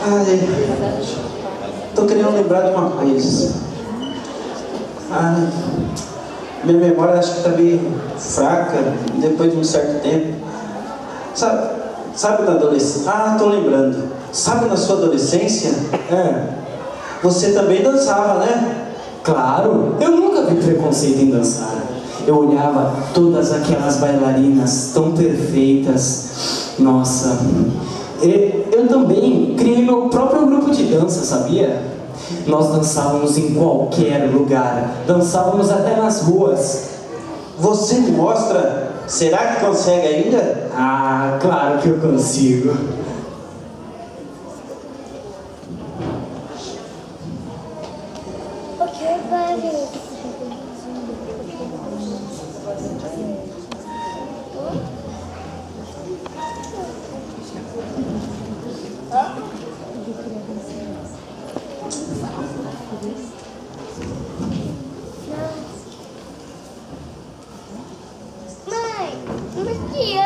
Ai, tô querendo lembrar de uma coisa. Ai, minha memória acho que tá meio fraca depois de um certo tempo. Sabe na adolescência? Ah, tô lembrando. Sabe na sua adolescência? Você também dançava, né? Claro, eu nunca vi preconceito em dançar. Eu olhava todas aquelas bailarinas tão perfeitas. Nossa, eu também criei meu próprio grupo de dança, sabia? Nós dançávamos em qualquer lugar, dançávamos até nas ruas. Você me mostra? Será que consegue ainda? Ah, claro que eu consigo. Okay, buddy. Mãe, mas tia.